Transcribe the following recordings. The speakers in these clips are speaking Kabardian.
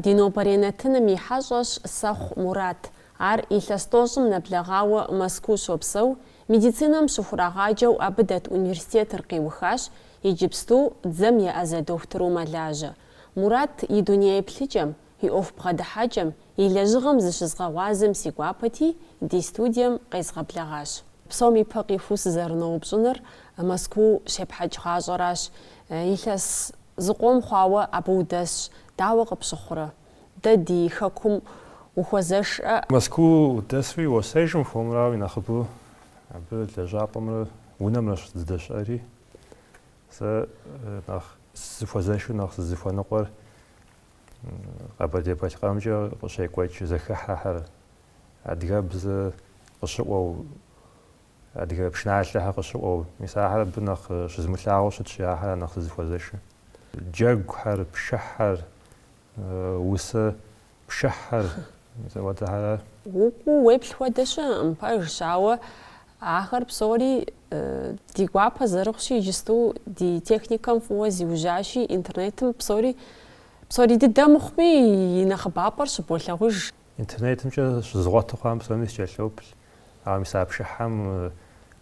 Динопаренетыным ихьэщӏэщ Сэхъу Мурат. Ар илъэс тӏощӏым нэблэгъауэ Москву щопсэу, медицинэм щыхурагъаджэу абы дэт университетыр къиухащ, иджыпсту дзэм еӏэзэ дохутыру мэлажьэ. Мурат и дунейеплъыкӏэм, и ӏуэху бгъэдыхьэкӏэм, и лэжьыгъэм зыщызгъэгъуазэм си гуапэти, ди студием къезгъэблэгъащ. Псом ипэ къиху сызэрыноупщӏыныр Москву щепхьэкӏ гъащӏэращ. Илъэс зыкъом хъуауэ абы удэсщ. Дауэ къыпщыхъурэ? Дэ ди хэкум ухуэзэшӏэ? Москву удэсри уэсэжым хуэмурауи нэхъыбэу абы лэжьапӏэмрэ унэмрэ здэщыӏэри сэ нэхъ зыхуэзэшу нэхъ зызыхуэныкъуэр Къэбэрдей-Балъкъэрымчӏэ къыщекӏуэкӏ зэхыхьэхэр, адыгэбзэ къыщыӏуэу, адыгэ пшыналъэхэр къыщыӏуэу, мис ахэр абы нэхъ щызмылъагъуу щытщ, ахэр нэхъ зызыхуэзэшу. Джэгухэр, пшыхьэр, усэ пшыхьэр, зэуэдэхьэр. Укӏуу уеплъ хуэдэ щыӏэкъым пэж, ауэ ахэр псори ди гуапэ зэрыхъущи, иджысту ди техникэм фӏыуэ зиужьащи, интернетым псори дыдэ мыхъуми, и нэхъыбапӏэр щыболъагъуж. Интернетымкӏэ щызгъуэту хъуам псоми сычӏэлъоплъ. Ауэ мис а пшыхьэм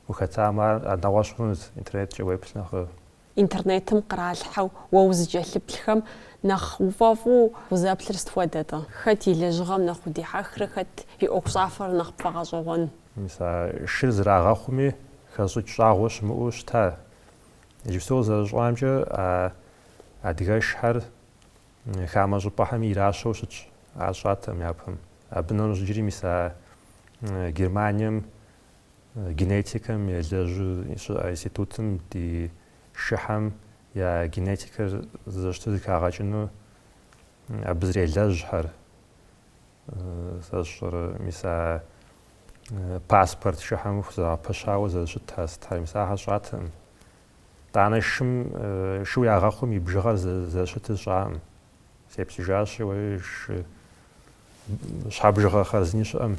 ухэтамэ ар нэгъуэщӏ хъунущ, интернеткӏэ уеплъ нэхъ. Интернетым къралъхьэу уэ узыкӏэлъыплъхэм нэхъ уфӏэфӏу узэплъыр стхуэдэ-тӏэ? Хэт и лэжьыгъэм нэхъ удихьэхрэ, хэт и ӏуэху щӏафэр нэхъ пфӏэгъэщӏэгъуэн? Мис а шыр зрагъэхъуми хэщӏыкӏ щӏагъуэ щымыӏэу щыта. Иджыпсту къызэрыщӏамкӏэ адыгэшхьэр хамэ щӏыпӏэхьэми иращэу щытщ. Ар щӏатэм япэм. Абы нэмэ щӏыджри мис а Германием генетикэм елэжьу щыӏэ институтым ди шыхьэм я генетикэр зэщту зыхагъэкӏыну абы зрелэжьхэр. Сэ сщӏэрэ мис а паспорт шыхьэм хузэрагъэпэщауэ зэрыщытхьэр стхьэр, мис ахэр щӏатэм. Тӏанэ шым шу ягъэхъум и бжыгъэр зэрыщытыр щӏаӏым. Сеплъыжащи, уэи щхьэбжыгъэхэр зыни щыӏэм.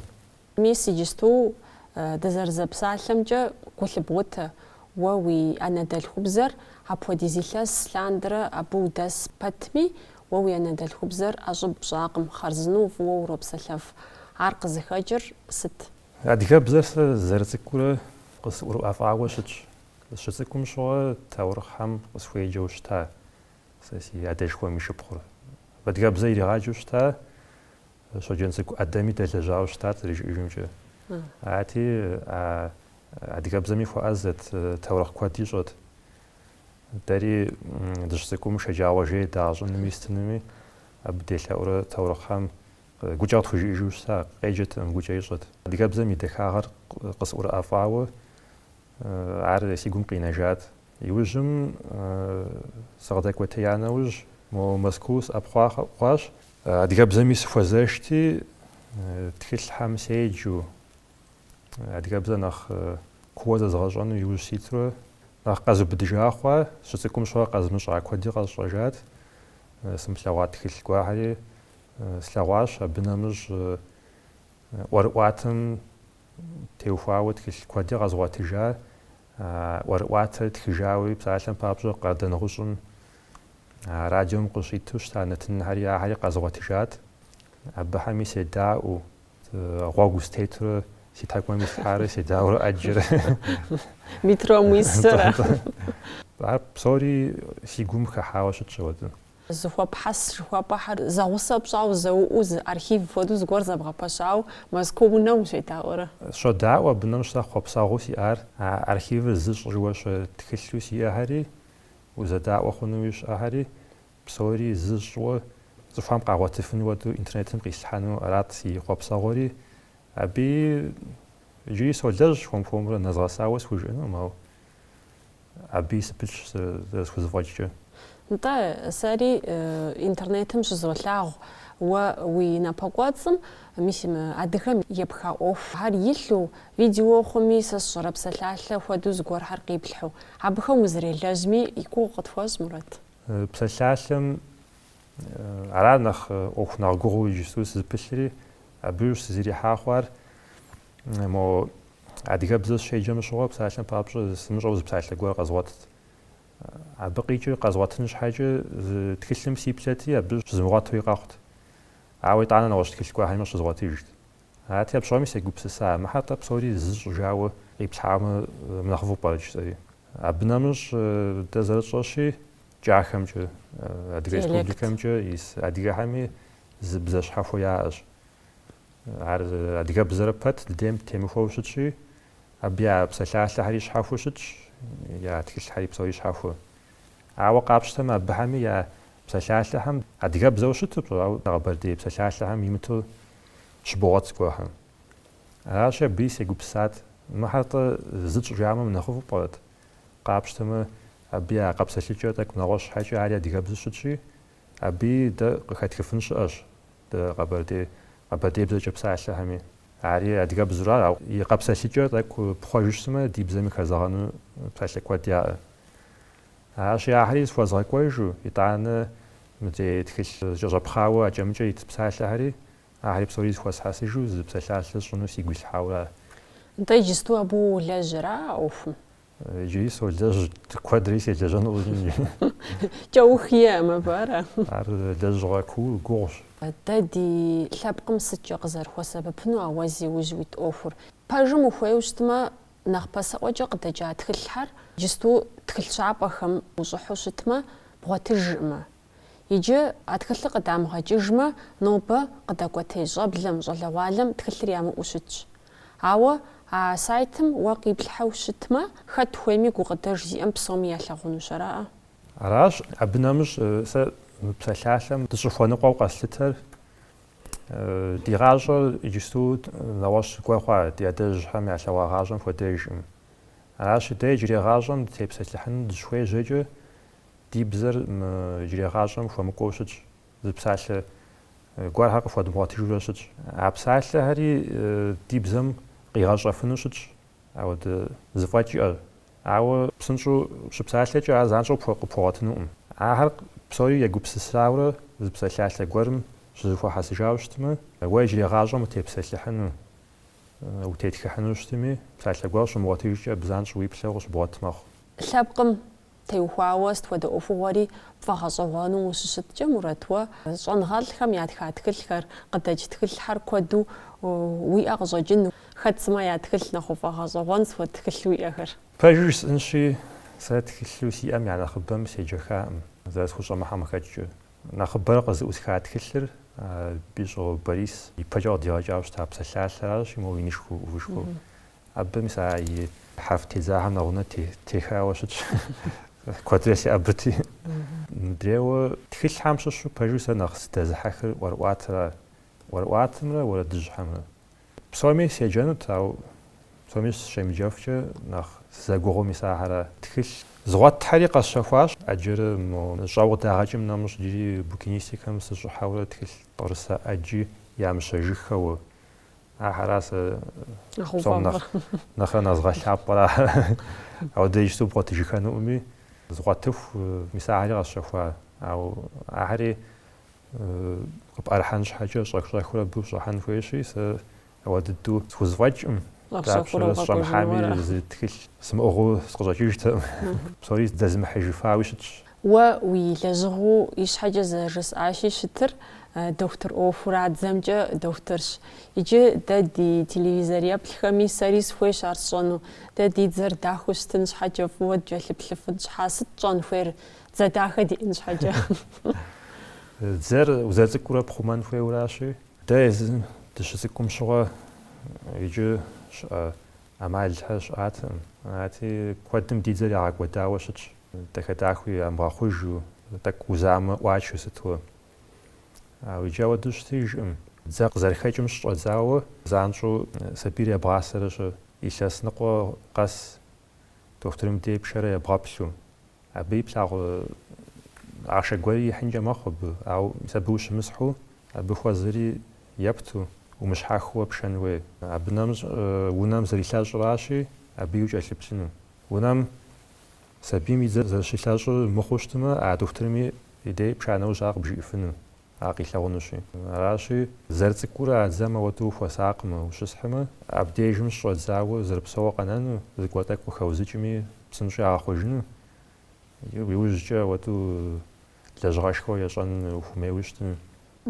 Мис иджысту дызэрызэпсалъэмкӏэ гу лъыбгъутэ. Уэ уи ӏэнэ-дэлъхубзэр апхуэдиз илъэс лъандэрэ абы удэс пэтми, уэ уи ӏэнэ-дэлъхубзэр ӏэщӏыб щӏакъым, хъарзынэу фӏыуэ уропсэлъэф. Ар къызыхэкӏыр сыт? Адыгэбзэр сэ зэрыцӏыкӏурэ къысӏурыӏуэфӏауэ щытщ. Къысщыцӏыкӏум щыгъуэ таурыхъхэм къысхуеджэу щыта. Сэ си адэшхуэм и шыпхъур. Адыгэбзэ иригъаджэу щыта, щоджэн цӏыкӏу ӏэдэми дэлэжьауэ щытат зэрыжиӏэжымкӏэ. Арати адыгэбзэми хуэӏэзэт таурыхъ куэд ищӏэт. Дэри дыщыцӏыкӏум шэджагъуэ жей дагъэщӏынми стынми, абы делъэӏурэ таурыхъхэм гукӏэ къытхужиӏэжу щыта, къеджэтэӏым, гукӏэ ищӏэт. Адыгэбзэм и дахагъэр къысӏурыӏэфӏауэ ар си гум къинэжат. Иужьым сыкъыдэкӏуэтея нэужь мо Москву сыӏэпхъуа хъуащ. Адыгэбзэми сыхуэзэшти, тхылъхьэм седжу, адыгэбзэ нэхъ куууэ зэзгъэщӏэну иужь ситурэ нэхъ къэзубыдыжа хъуа, щыцӏыкӏум щыгъуэ къэзмыщӏа куэди къэсщӏэжат. Сымылъэгъуа тхылъ гуахьэри слъэгъуащ. Абы нэмыщӏ ӏуэрыӏуатэм теухуауэ тхылъ куэди къэзгъуэтыжа. ӏуэрыӏуатэр тхыжауи псалъэм папщӏэ къардэнэгъущӏым радиом къыщиту щыта нэтынхьэри ахьэри къэзгъуэтыжат. Абыхьэми седаӏуэу, гъуэгу стетурэ си тхьэкӏумэм ислъхьарэ седаӏуэурэ ӏэджэрэ. Метром уисэрэ? Ар псори си гум хыхьауэ щытщ ауэдэ. Зыхуэпхьэс жыхуэпӏэхьэр зэгъусэ пщӏауэ зэуӏуу, зы архив хуэдэу зыгуэр зэбгъэпэщауэ Москву унэм ущедаӏуэрэ? Щодаӏуэ абы нэмыщӏ сэ хъуэпсэгъуэу сиӏар. Архивыр зыщӏ жыуэщэ тхылъу сиӏэхьэри, узэдаӏуэ хъунууи щыӏэхьэри, псори зыщӏуэ цӏыхухэм къагъуэтыфын хуэдэу интернетым къислъхьэну арат си хъуэпсэгъуэри. Аби иджыри солэжь хуэм-хуэмурэ нэзгъэсауэ схужыӏэнукъым, ауэ аби сыпылъщ зэрысхузэфӏэкӏкӏэ. НтӀэ, сэри интернетым щызолъагъу уэ уи напэкӏуэцӏым мис адыгэм епха ӏуэхухьэр илъу, видео хъуми, сэ сщӏэрэ псалъалъэ хуэдэу зыгуэрхьэр къиплъхьу. Абыхэм узэрелэжьми и гугъу къытхуэщӏ, Мурат? Псалъалъэм ара нэхъ ӏуэху нэхъ гугъуу иджысту сызыпылъри, абы сызэрихьа хъуар мо адыгэбзэ щеджэм щыгъуэ псалъэм папщӏэ сымыщӏэу зы псалъэ гуэр къэзгъуэтт. Абы къикӏыр къэзгъуэтын щхьэкӏэ тхылъым сиплъэти, абы щызмыгъуэтууи къэхъут. عاود أنا نوشت كل واحد مش زغاتي جد هاتي بشوي مسيقو بسسا ما حتى بصوري زج جاو يبسحام منخفو بالج تري أبنامش دزرت شيء جاهم جو أدريس كوبليكام جو يس أدري همي زبزش حفو ياش عارف أدري بزربت الدم تيمخوشت شيء أبيع بسلاسل حريش حفوشت يا تكش حري بصوريش حفو عاو قابشت ما بهمي يا بسلاسل هم أدري بزوشت بصراو نقبردي بسلاسل هم يمتو شبوات كوهم عاش بيس يجوب سات ما حتى زج جامع من خوف بارد قابشت ما أبيع قبسة ليجاتك نغش حاجة عالية دي قبض شيء أبي ده قد كفنش أش ده قبردي بزج بساعة همي عالية دي قبض زرار أو يقبسة ليجاتك بخوجش سما دي بزمي كزغانو بساعة كوديا عاش يا حريز فوزع كويجو يتعانى متى تكش جرب خاوة جمجة يتبساعة هري عاري بصوريز خواص حاسي جوز بسلاسل شنو سيقوش حاولة انت يجستو ابو لاجرا اوف جيس ولدج كوادريس يجن وجن جو خيام بارا عارف دجرا كول غوش دادي لابقم ست قزر خو سبب نو اوازي وجويت اوفر باجم خويوشتما نخبس اوجا قد جا تخلحر جستو تخل شعبخم وصحوشتما بغاتجما يجي أتكلم قدام غاججمة نوبة قد أقوتيجا بلم جلوالم تكلم يا مؤشتش عوا سايتم واقي بالحوشتما خد خويمي قدرج زي أم بصومي يحلغون شراء عراش أبنامش س بسلاسل تشوفون قو قصتر ديراجر يجستو نواش قوة ديادج هم يعشوا غاجم فديجم عراش ديجري غاجم تيبسلحن شوي جيجو دي بزر جري غاجم فمكوشج زبسالة قوار هاق فود مواتي جوشج عبسالة هري دي بزم قياجة فنوشج أو زفاجي أو بسنشو شبسالة جا زانشو بواتنو هاق بصوري يجو بسساورة زبسالة قوارم زفا حسجاوشتما ويجري غاجم تيبسالة حنو وتيتك حنوشتمي بسالة قوارش مواتي جا بزانشو ويبساوش بواتماخ لابقم تيوخواوست ودا أوفواري فغزوانو وششت جمرتوا صنغال خم يادخات كل قد تجتكل حر كودو وي أغزو جن خد سما يادخل نخو فغزوانس وتكل وي أخر فاجوس إنشي ساتكلو سي أم يعني خبام سيجخا زاد خوش ما حما خدجو نخبر قز أسخات كلر بيجو باريس يبجو دياجاوش تاب سلاسلاش مو وينشكو وفشكو أب مثلا حرف تزاهم نغنى تيخا وشش كوادريسي أبتي دريو تخيل حامش شو بجوس أنا خستاز حخر ورواتمرا ولا دجحمرا بسومي سيجانو تاو بسومي شيم جافجا نخ زاغورو مساحرا تخيل زغات حريق الشفاش أجر مو جاو داعجم نامش جري بوكينيسي كم سجو حاول تخيل طرسا أجي يامش جخو حراس صوم نخ نزغ شابرا أو ديجتو بروتيجي كانو أمي زغاتف مساعدة الشفاء أو أحري بأرحنش حاجة شكرا بوش حن فيشي أو ددو سوزواج تعرف شام حامل زتكل سمعه سقطاجيشت بصوري دزم حاجة فاوشتش ويلزغو إيش حاجة زرس عاشي شتر دكتور أوفراد زمجة دكتورش يجي دادي تلفزيونيا بالخميس ساريس فويش عرصونو دادي تزر داخوش تنش حاجة فود جالي بلفنش حاسد جون فير زداخة دي إنش حاجة زر وزازك كورا بخومان فوي وراشي دايز تشسكم شغا يجي أمال حاش آتي قدم ديزل يعاق وداوشتش تكداخوي أمراخوجو تك وزام واشو ستو ويجاو دوش تيجم زاق زرخيجم شطزاو زانشو سبيريا براسرش إيشاس نقو قاس دكتورم دي بشري برابسو أبي بلاغ عشا قواري حنجا مخب أو سبوش مسحو أبي خوازري يبتو ومش حاخوا بشنوي أبنامز ونام زريشاج راشي أبي وجا لبسنو ونام سبيمي زرشيشاج مخوشتما دكتورمي إيدي بشانو جاق بجيفنو عقيل لغنوشي راشي زرتكورا زما ودو فساقما وشسحما أبديجم شوزاو زربسوا قنانو زكواتك وخوزيجمي بسنشي عاخوجنو ويوججا ودو لجغاشكو يشان وفميوشتن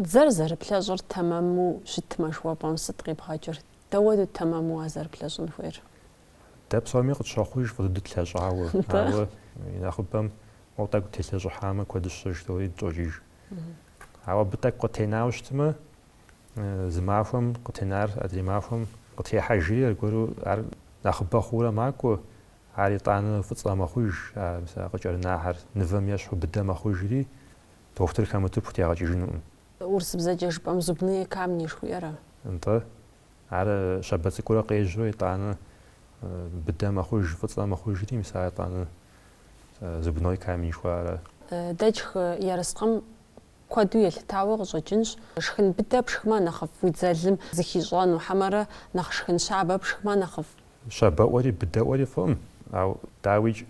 زر بلاجر تمامو شت مشوا بامست قيب هاجر تود تمامو زر بلاجر نفير ده بصامي قد شاخوش فضد تلاجعه هو يناخد بام وطاق تلاجع حامة كودش شتوي توجيج هو بتاك قتيناوش تما زمافهم قتينار زمافهم قتي حاجية يقولوا ناخد بخورة معكو عاري طعنا فتصلا ما خوش مثلا قجر ناحر نفهم يشحو بدا ما خوش لي توفتر كامو تبختي غاجي جنون ورس بزاجش بام زبني كامني شويرة انت على شبت كورا قيجرو طعنا بدا ما خوش فتصلا ما خوش لي مثلا طعنا زبنوي كامني شويرة داجخ يرسقم كودو يلتاوغ جوجنش شخن بدا بشخما نخف ويتزالم زخيجان وحمرة نخشخن شعبة بشخما نخف شابا وري بدا وري فهم او داويج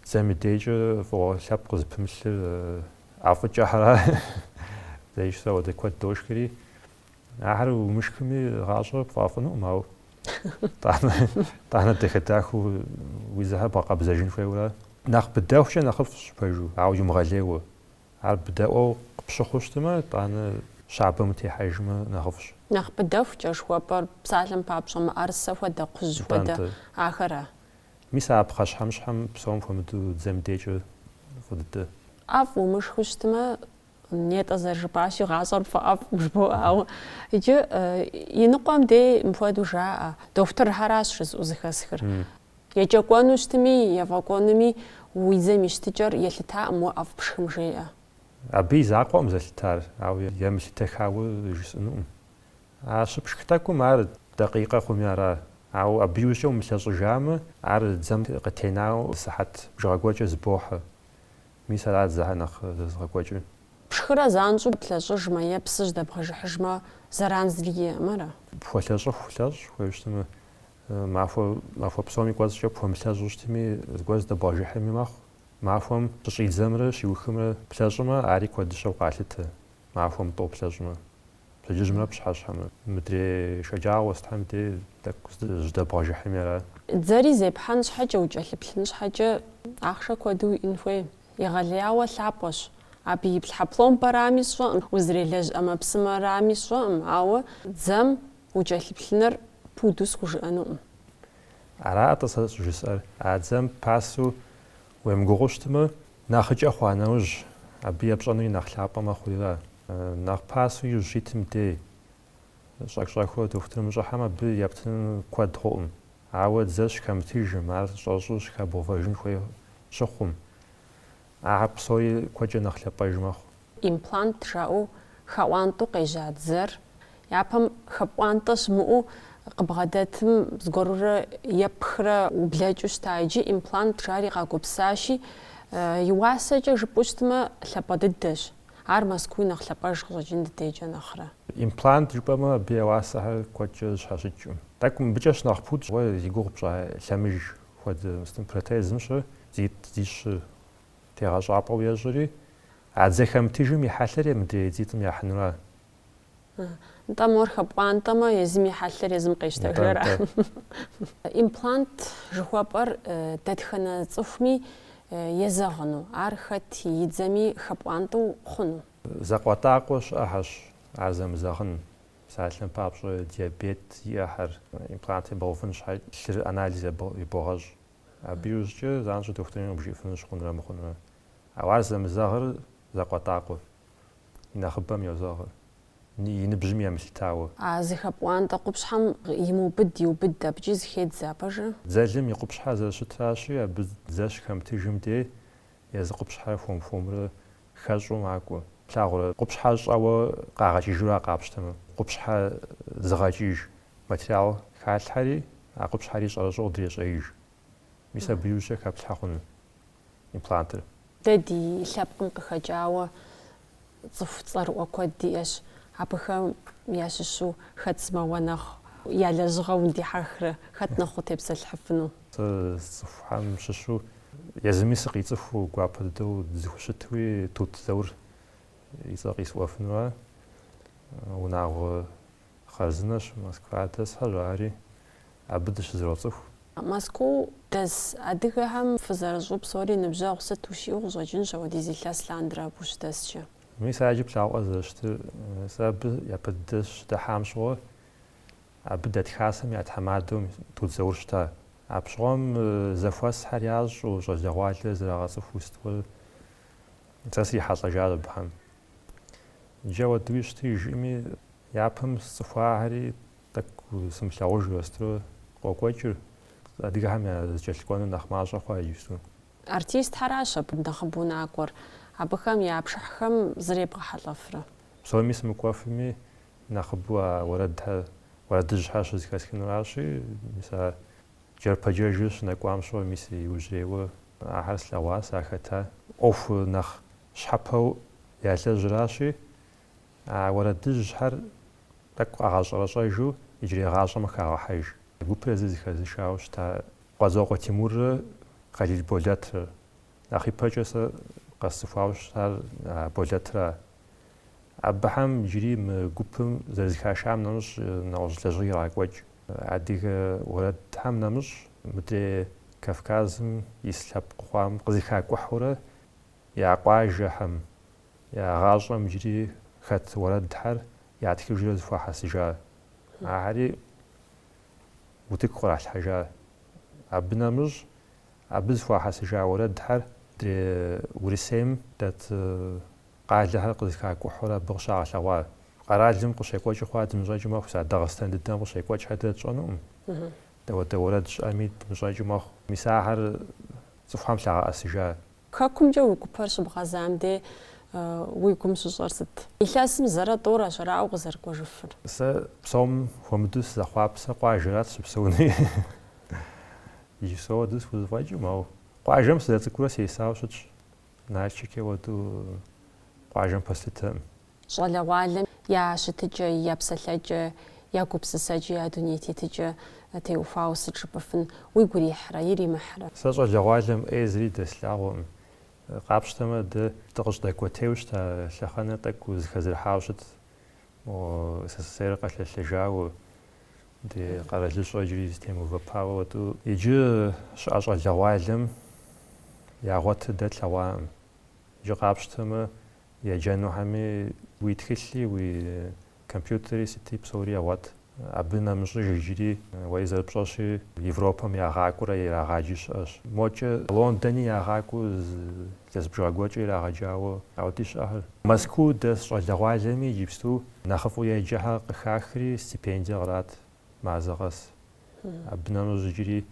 زي ديجا فو شابقز بمثل عفو جحرة زيش سوا دكوات دوشكري أحرو مشكمي غاشر فافنو ماو طعنا دخداخو ويزها بقى بزاجين فيولا ناخ بداوش ناخف بيجو عاوج مغاليو عارف بداو بشخوش تما طعنا شعب متحجم ناخفش ناخ بداوش جاش وابر بسالم بابشم أرسا ودا قز ودا آخره ميسا بخاش حمش حم بسوم فمدو زم ديجا فدد عفو مش خوشتما نيت أزر باشي غاصر فأف مش بو أو يجي ينقام دي مفادو جاء دكتور هراش رز وزخسخر يجي قانوشتمي يفاقونمي ويزم يشتجر يلتا مو أف بشخم جاء أبي زاقوم زلتار أو يمشي تخاو جسنوم عشبش كتاكو مار دقيقة خميارا أو أبيوشو مثل جامع عرض زم قتيناو صحت بجاقوجة زبوحة مثل عاد زهنخ زغاقوجة بشخرا زانجو بتلاجوج ما يبسج دبخج حجمة زرانزلية مرة بخلاج ويشتم معفو بسومي قواز شو بخلاجوش تمي قواز دباجي حمي ماخ معفوم تشيل زمرة شيو خمرة بلاجما عاري قواد شو قاتلته معفوم طو بلاجما بلاجما بشحاش حمر مدري شجاع وستحم دي دك دباجي حمي تزاري زي بحنش حاجة وجهل بحنش حاجة عخشة قوادو إنفوي يغلياوة لعبوش أبي بحبلون برامي شو وزري لج أما بسمة رامي شو أو زم وجهل بحنر بودوس خوش أنو على أتصل جسر عزم باسو ومغوشتما ناخج أخوانوج أبي أبجانوي نخلابا ما خليلا ناخ باسو يجيتم دي شاكو دفتر مجحما بي يبتن كواد هون عاود زش كم تيجي مع جاجوش كابوفاجن خوي شخم عاب صوي كوجه نخلابا جماخ إمبلانت جاو خوانتو قيجات زر يابهم خبوانتش مو قبغداتم زغرور يبخرا وبلاجوش تايجي إمبلانت جاري غاقو بساشي يواسجا جبوشتما لباددش عار مسكوي نخلاباش غجين دتيجا نخرا إمبلانت جبما بيواسها كوجه شاشجو تاكم بجاش نخبوت و يغور بجا سامج خود مستم بريتايزمش زيت ديش تيراج عبو يجري عزخم تيجي ميحالر مدي زيتم يحنرا نتا مور خبوانتما يزمي حالر يزم قيشتغرا إمبلانت جوابر تدخنا صفمي يزغنو عرخت يدزمي خبوانتو خنو زقواتاقوش أحش عزم زغن ساعتين بابش ديابيت يحر إمبلانت بوفنش حي سر أناليز يبوغج أبيوزجي زانش دكتورين بجيفنش خنرا مخنرا عزم زغر زقواتاقو ينخبم يزغر ينبجم يمثل تاو زي خبوانتا قبشحم يمو بدي وبدا بجيز خيد زابجا زالم يقبشحا زال شتاشي زاش كم تيجم دي يز قبشحا فوم خاجو معكو تلاغو قبشحا أو قاعدي جورا قابشتم قبشحا زغاجيج ماتريال خالد حري قبشحا ريش على جو دريش أيج ميسا بيوشة كابشحا إمبلانتر دادي لابقم قخجاوة صفصر وكودي إيش عبخا ياششو خدسما ونخ يالجغا وندي حخرة خدنا خوتي بسال حفنو صفحة ششو يزمي سقيتفو قابلدو زوشتوي توت ثور يساقي سوافنوا وناغو خرزناش ماسكواتس هجاري عبدش زروتف ماسكو داس أديها هم فزرجو بصوري نبجا غسط وشيو غجين شو ديزي لاس لاندرا بوش داسشا مي ساجب لاو أزشت سب يبدش دحام شو أبدأ تخاسم يتحمادهم تزورشتا أبشرم زفواس حرياج وجوال زراعة فوستول تسي حصل جاد بهم جوا دويشتي جيمي يابهم صفاهري تك سمشاوج يسترو قوقوجر أديك هم يجلكون نخماش خواجيستون артист харашап дахбуна акор абхам япшхам зреб халафра سومي سمكوافمي نخبوا ورد حاش زكاسكن راشي مسا جربجاجوس نقوام شو ميسي يوجيو أحس لواس أختا أوف نخ شحبو يالج راشي ورد حر تك أغاش راشيجو يجري غاش مخا حيج بوبرز زكاسشاوش تا قزاق تيمور قليل بولات أخي بجس قصفاوش تر بولات أبهم جري مجوبم زكاشام نمش نوج لجري راقوج عديك ورد هم نمش مدري كافكازم يسلب قوام قزيكا قحورة يا قواج هم يا غاجم جري خت ورد حر يعتكي جلوز فاحة سجا عاري وتكقر الحاجة أبنمج أبز فاحة سجا ورد حر دري ورسيم دات قاعد لها قزيكا قحورة بغشا شوا قرالم قشيكوج خوات مزاج ما خص داغستان ددان قشيكوج حتى تصونم دورات اميد مزاج ما مساحر صفحام شاع اسجا كاكم جو كبرش بغازام دي ويكم شجرت إلاسم زرا طورا شرع وغزر كوجفر س بصوم فمدوس زخواب سقواجرات سبسوني يسو دوس وزواج ما قواجم سدتكورا سيساوش ناچكي ودو قواجم بستم شغل عالم يا شتجة يا بسلجة يا كوبسسجة يا دنيتي تجة تيوفاو سجبفن ويقولي حرا يري محرا سجل عالم أزري دسلاهم قابشتما د تقش دكوتيوش تا شخانة تكوز خزر حاوشت و سيرقة للجاو دي قرالش أجري تيمو بباو ودو يجي شجل عالم يا غوت دت لوام يجي قابشتما يا جانو همي ويتخلي وي كمبيوتري ستي بصوري وات أبنا مش جيري وإذا بشاشي يوروبا ميا غاكورا يا غاجيش أش موجة لندني يا غاكو زز بجاغوجي يا غاجاو أوديش أهل مسكو دس رجوازمي جيبستو نخفو يا جها خاخري ستيبندي غرات مازغس أبنا مش جيري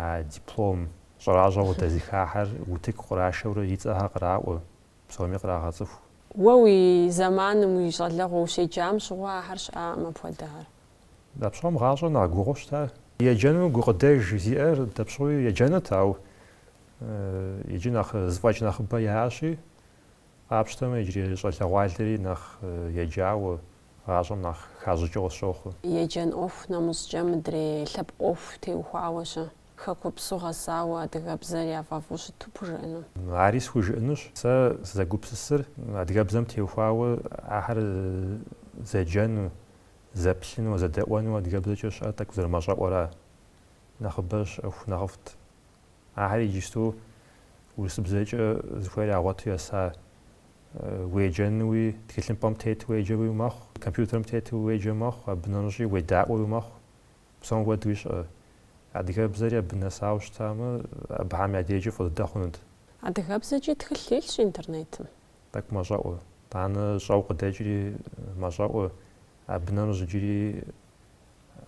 دبلوم شراجة وتزيخاحر وتك قراشة وريتها قراءة بصومي قراءة صفو ووي زمان ويشغلغو شي جام شغوا حرش ما بودهار دابشوم غاجو نا غوشتا يجنو غودج زير دابشو يجنو تاو يجي ناخ زواج ناخ باياشي ابشتم يجري شغل والدري ناخ يجاو غاجو ناخ خاجو شوخو يجن اوف ناموس جام دري لب اوف تي خواوشا خاكوب سوغا ساوا دغابزاريا فافوش توبجنو عريس وجنوش زغوبسسر دغابزم تيوفاو احر زجن زبشن وزدوان ودغابزوش اتاك زر ماجا ورا نخبش اوف نخفت احر يجستو ورسبزج زفيرا واتيا سا ويجنوي تكلم بام تيت ويجوي مخ كمبيوتر تيت ويجو مخ بنرجي ويدا ومخ بسون ودويش أدغابزاريا بنساوش تاما بحام يديجي فضل داخلند أدغابزاريا تخليلش إنترنت تاك ماجاو تانا شوق داجري ماجاو بنرج جري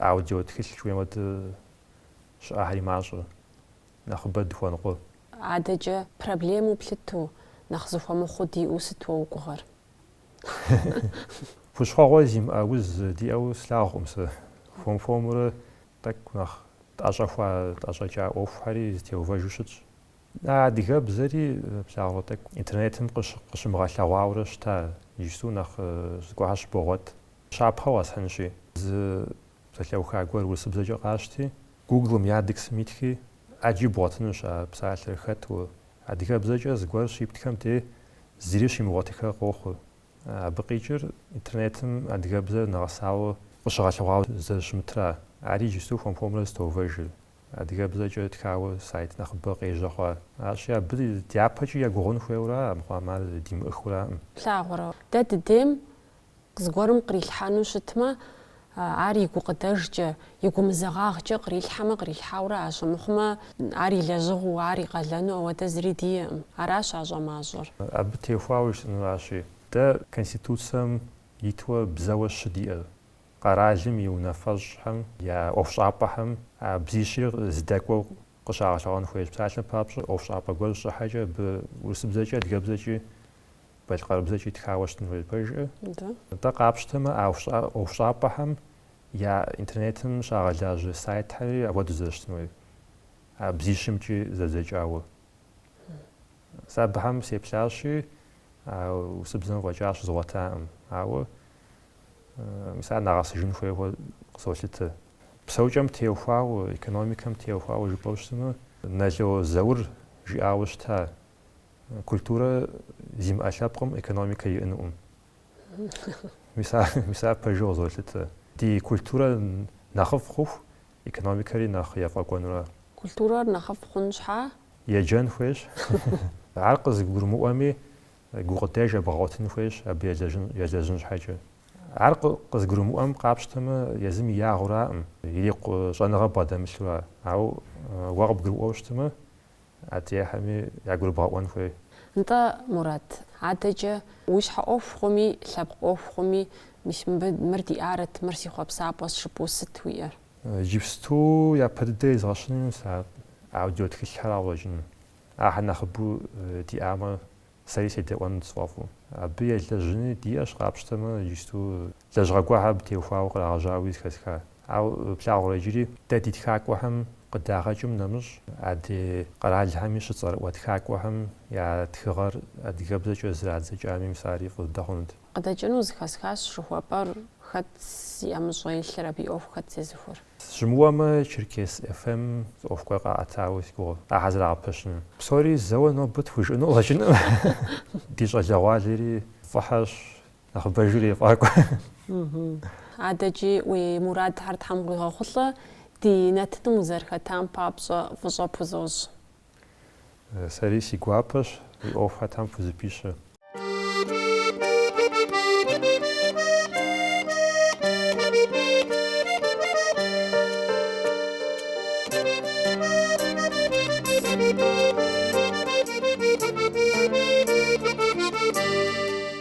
أوديو تخل شوية ود شاهري ماجر نخبد فانقو عادجا بروبليمو بلتو نخزفو مخدي وستو وقهر فوش خوازيم أوز دي أوز لاغمس فومر تاك نخ أشوفها جا أوف هاري تيوفا جوشتش ديغاب زري بلاغوتك إنترنتم قش مغاشا واورش تا يجسو نخ زقوهاش بوغت شاب هواس هنشي بسلاوخا أقوار ورسبزاجا قاشتي جوجل ميادكس ميتكي أجي بواتنش بسالة خط ديغاب زاجا زقوار شيبتكم تي زيريش مغاتيكا قوخو بقيجر إنترنتم ديغاب زر نغساو قش غاشا واور زرش مترا عادي جستو فهم فورمولا ستوفرجل адыгэбзэкӏэ тхауэ сайт нэхъыбэ къежьэ арщи абы дяпэкӏи ягугъун хуейуэра мыхъуамэ димыӏыхыурэ. Плъагъурэ. Дэ дыдем зыгуэрым кърилъхьэну щытмэ, ар и гукъыдэжкӏэ, и гумызэгъагъкӏэ кърилъхьэмэ кърилъхьауэрэ ащымыхъумэ, ар и лэжьыгъуу, ар и къалэну ауэдэ зыри диӏэкъым. Аращ а щӏэмащӏэр. Абы техуауэ щытынущи. Дэ Конституцием итыуэ бзэуэ щы диӏэр. Къэралым и унафэщӏхэм, я ӏуэхущӏапӏэхэм бзийщи зыдэкӏуэу къыщагъэлъэгъуэн хуейщ. Псалъэм папщӏэ ӏуэхущӏапӏэ гуэр щӏыхьэкӏэ абы урысыбзэкӏи, адыгэбзэкӏи, балъкъэрыбзэкӏи тхауэ щытын хуей пэжкӏэ. Нтӏэ къапщтэмэ ӏуэхущӏапӏэхэм я интернетым щагъэлажьэ сайтхьэри апхуэдэу зэщытын хуей. Бзийщымкӏи зэдзэкӏауэ. Сэ абыхэм сеплъащи, урысыбзэм фӏэкӏа щызгъуэтаӏым. Ауэ мис ар нэгъэсыжын хуейуэ къысолъытэ. Псэукӏэм теухуауэ, экономикэм теухуауэ жыпӏэу щытымэ, нэло зэур жиӏауэ щыта. Культурэ зимыӏэ лъэпкъым, экономикэ иӏэнуӏым. Мис ар пэжу къызолъытэ. Ди культурэ нэхъыфӏ хъуху, экономикэри нэхъ ефӏэкӏуэнурэ. Культурэр нэхъыфӏ хъун щхьа? Еджэн хуейщ. Ар къызгурымыӏуэми, гукъыдэж абгъэгъуэтын хуейщ, абы елэжьын щхьэкӏэ. Ар къызгурымыӏуэм къапщтэмэ, езым и ягъуэраӏым, ирикъу щӏэныгъэ бгъэдэмылъурэ. Ауэ уэ къыбгурыӏуэу щытымэ, адыгейхэми ягурыбгъэӏуэн хуей. Нтӏэ, Мурат, адэкӏэ уи щхьэ ӏуэху хъуми, лъэпкъ ӏуэху хъуми, мыр диӏарэт, мыр си хъуэпсапӏэщ щыпӏэу сыт уиӏэр? Иджыпсту япэ дыдэ изгъэщынум аудио тхылъхэр ауэкӏын. Ахьэр нэхъыбэу диӏамэ, сэри седэӏуэн сфӏэфӏу. Абы елэжьыни диӏэщ къапщтэмэ, иджыпсту лэжьыгъэ гуэрхьэр абы теухуауэ кърагъэжьауи зэхэсха. Ауэ плъагъурэ иджыри дэ ди тхакӏуэхэм къыдагъэкӏым нэмыщӏ, ади къэралхэми щыцӏэрыӏуэ тхакӏуэхэм я тхыгъэр адыгэбзэкӏэ зэрадзэкӏами, мис ари фӏыдэ хъунут. Къыдэкӏыну зыхэсхащ жыхуэпӏэр, хэт зиӏэмыщӏелъыр, абы и ӏуэху хэт зезыхуэр? Щымыуэмэ, Черкес FM ӏуэху гуэр къаӏэтауэ си гугъэ. Ахьэр зэрагъэпэщын. Псори зэуэ нобэ тхуижыӏэну къыщыӏэным. Ди щӏалэгъуалэри фӏыхьэщ, нэхъыбэжыр ефӏакӏуэ. Адэкӏи уи мурадхьэр Тхьэм къуигъэхъулӏэ, ди нэтыным узэрыхэтам папщӏэ фӏыщӏэ пхузощӏ. Сэри си гуапэщ, уи ӏуэху хэтам пхузыпищэ.